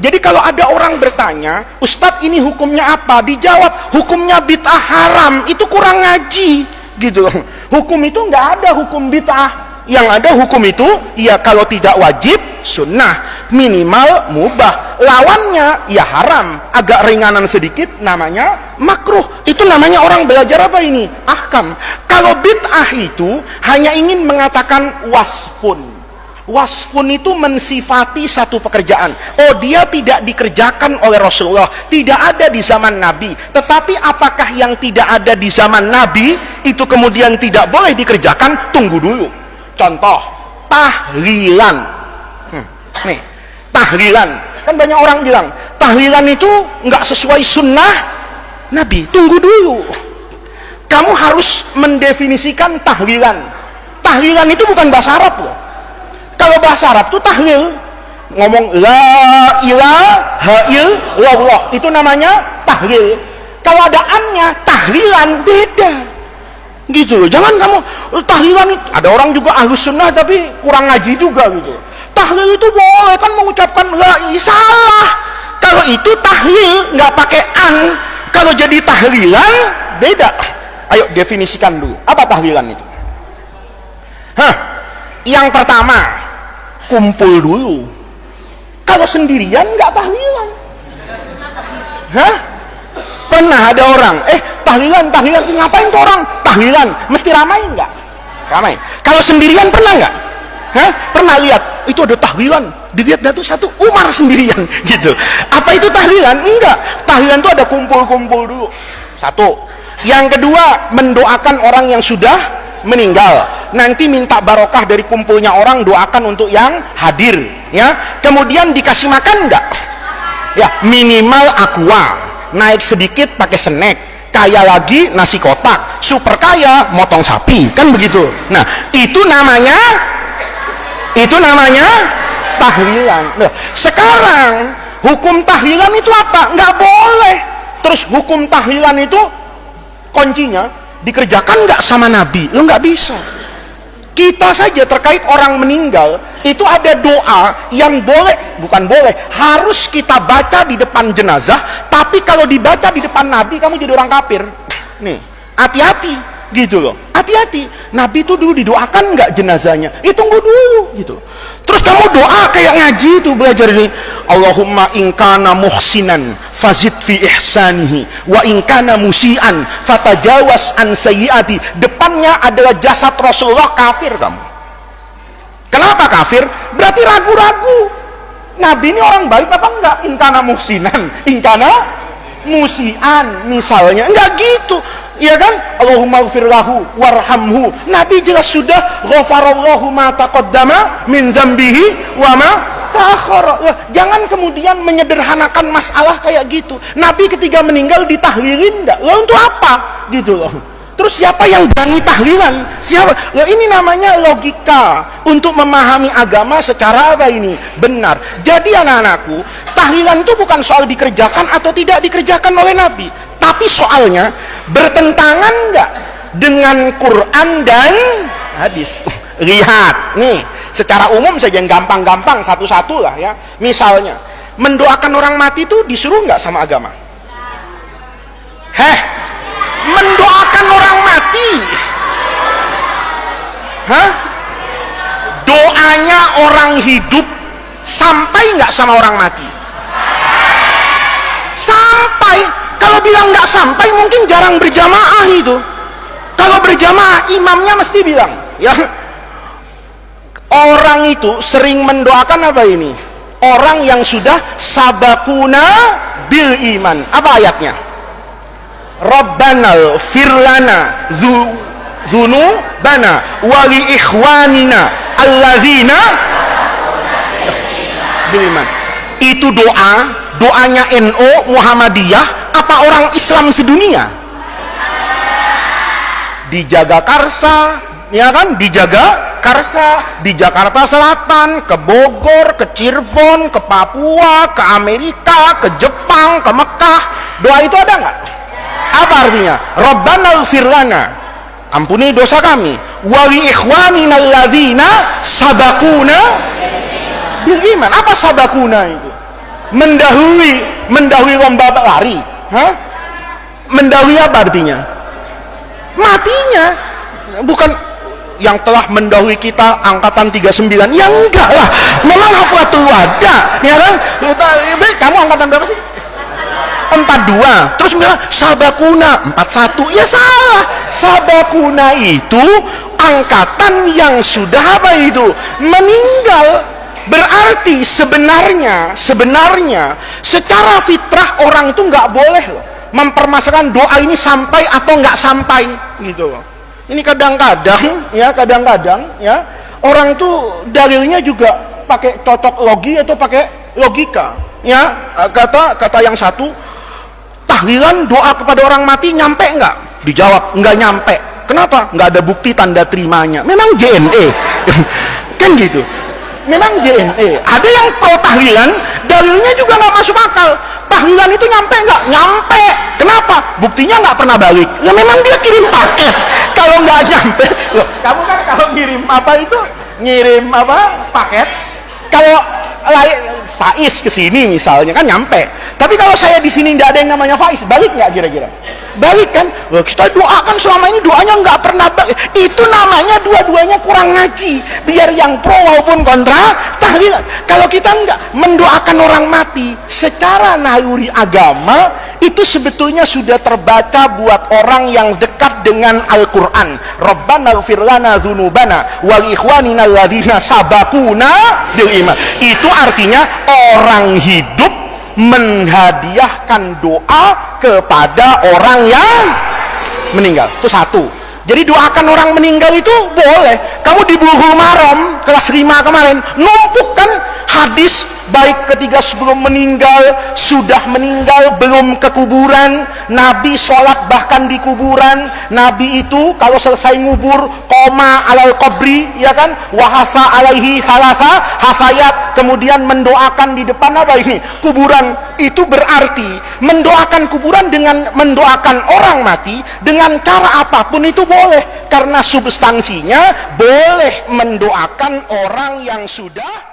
Jadi kalau ada orang bertanya, Ustadz ini hukumnya apa? Dijawab, hukumnya bid'ah haram. Itu kurang ngaji, gitu. Hukum itu nggak ada hukum bid'ah. Yang ada hukum itu, ya kalau tidak wajib, sunnah, minimal mubah. Lawannya, ya haram. Agak ringanan sedikit, namanya makruh. Itu namanya orang belajar apa ini? Ahkam. Kalau bid'ah itu hanya ingin mengatakan wasfun. Wasfun itu mensifati satu pekerjaan. Oh, dia tidak dikerjakan oleh Rasulullah, tidak ada di zaman Nabi. Tetapi apakah yang tidak ada di zaman Nabi itu kemudian tidak boleh dikerjakan? Tunggu dulu. Contoh, tahlilan. Nih, tahlilan. Kan banyak orang bilang, tahlilan itu nggak sesuai sunnah Nabi. Tunggu dulu. Kamu harus mendefinisikan tahlilan. Tahlilan itu bukan bahasa Arab loh. Kalau bahasa Arab itu tahlil, ngomong la ilaha illallah, itu namanya tahlil. Kalau ada annya, tahlilan beda. Gitu. Jangan kamu tahlilan, ada orang juga ahlus sunnah tapi kurang ngaji juga gitu. Tahlil itu boleh kan mengucapkan la ilaha, salah. Kalau itu tahlil nggak pakai an. Kalau jadi tahlilan beda. Ayo definisikan dulu. Apa tahlilan itu? Yang pertama, kumpul dulu. Kalau sendirian nggak tahlilan. Pernah ada orang, tahlilan, ngapain tuh orang? Tahlilan, mesti ramai nggak? Ramai. Kalau sendirian pernah nggak? Pernah lihat, itu ada tahlilan, dilihat satu Umar sendirian, gitu. Apa itu tahlilan? Enggak. Tahlilan itu ada kumpul-kumpul dulu. Satu. Yang kedua, mendoakan orang yang sudah meninggal. Nanti minta barokah dari kumpulnya orang, doakan untuk yang hadir, ya. Kemudian dikasih makan enggak? Ya, minimal aqua, naik sedikit pakai snack, kaya lagi nasi kotak, super kaya motong sapi, kan begitu. Nah, itu namanya tahlilan. Nah, sekarang hukum tahlilan itu apa? Nggak boleh. Terus hukum tahlilan itu kuncinya dikerjakan nggak sama Nabi? Lo nggak bisa. Kita saja terkait orang meninggal itu ada doa yang harus kita baca di depan jenazah. Tapi kalau dibaca di depan Nabi, kamu jadi orang kafir. Nih, hati-hati gitu loh. Hati-hati. Nabi itu dulu didoakan nggak jenazahnya? Tunggu dulu gitu. Terus kamu doa kayak ngaji itu, belajar ini. Allahumma in kana muhsinan fazid fi ihsanihi wa in kana musian fatajawaz an sayyiati. Depannya adalah jasad Rasulullah, kafir kamu. Kenapa kafir? Berarti ragu-ragu. Nabi ini orang baik apa enggak? In kana muhsinan, in kana musian misalnya. Enggak gitu. Iya kan? Allahumma gfir lahu warhamhu. Nabi jelas sudah ghafarallahu ma taqaddama min dzambihi wa ma ta'akhkhara. Jangan kemudian menyederhanakan masalah kayak gitu. Nabi ketika meninggal ditahlilin enggak? Lah untuk apa? Gitu loh. Terus siapa yang berani tahlilan? Siapa? Ya ini namanya logika untuk memahami agama secara apa ini? Benar. Jadi anak-anakku, tahlilan itu bukan soal dikerjakan atau tidak dikerjakan oleh Nabi, tapi soalnya bertentangan enggak dengan Quran dan hadis. Lihat nih, secara umum saja yang gampang-gampang satu-satu lah ya. Misalnya, mendoakan orang mati itu disuruh enggak sama agama? Mendoakan orang mati, doanya orang hidup sampai nggak sama orang mati? Sampai. Kalau bilang nggak sampai, mungkin jarang berjamaah itu. Kalau berjamaah, imamnya mesti bilang, ya. Orang itu sering mendoakan apa ini? Orang yang sudah sabakuna bil iman. Apa ayatnya? Rabbana firlana dzunubana wa li ikhwanina alladzina bil iman. Itu doanya NU Muhammadiyah apa orang Islam sedunia? Dijaga Karsa, ya kan? Dijaga Karsa di Jakarta Selatan, ke Bogor, ke Cirebon, ke Papua, ke Amerika, ke Jepang, ke Mekah. Doa itu ada nggak? Apa artinya? Rabbana ighfir lana, ampuni dosa kami, wa li ikhwanina alladzina sabaquna bil iman. Apa sabaquna itu? Mendahului lomba lari. Hah? Mendahului apa artinya? Matinya. Bukan yang telah mendahului kita angkatan 39. Ya enggak lah, memang haflatul wada, ya kan? Kamu angkatan berapa sih? 42. Terus bilang sabakuna 41. Ya salah. Sabakuna itu angkatan yang sudah apa itu? Meninggal. Berarti sebenarnya secara fitrah orang itu nggak boleh loh mempermasalahkan doa ini sampai atau nggak sampai gitu loh. Ini kadang-kadang ya orang itu dalilnya juga pakai cocok logi atau pakai logika ya. Kata yang satu, tahlilan doa kepada orang mati nyampe nggak? Dijawab nggak nyampe. Kenapa? Nggak ada bukti tanda terimanya. Memang JNE kan gitu. Memang JNE. Ada yang pro tahlilan, dalilnya juga nggak masuk akal. Tahlilan itu nyampe nggak? Nyampe. Kenapa? Buktinya nggak pernah balik. Ya memang dia kirim paket. Kalau nggak nyampe, loh, kamu kan kalau ngirim apa itu? Ngirim apa? Paket. Kalau Faiz ke sini misalnya kan nyampe. Tapi kalau saya di sini nggak ada yang namanya Faiz, balik nggak kira-kira? Balik kan? Loh, kita doakan selama ini doanya nggak pernah balik. Itu namanya dua-duanya kurang ngaji. Biar yang pro maupun kontra tahlilan. Kalau kita nggak mendoakan orang mati secara naluri agama, itu sebetulnya sudah terbaca buat orang yang dekat dengan Al-Quran. Rabbana ighfir lana dzunubana wal ikhwanina alladzina sabaquna bil iman. Itu artinya orang hidup menghadiahkan doa kepada orang yang meninggal. Itu satu. Jadi doakan orang meninggal itu boleh. Kamu di Bulughul Maram kelas 5 kemarin numpuk kan hadis baik ketika sebelum meninggal, sudah meninggal, belum ke kuburan, Nabi sholat bahkan di kuburan. Nabi itu kalau selesai ngubur koma alal qabri, ya kan, wahasa alaihi salasa hafayat, kemudian mendoakan di depan apa ini? Kuburan. Itu berarti mendoakan kuburan dengan mendoakan orang mati dengan cara apapun itu boleh, karena substansinya boleh mendoakan orang yang sudah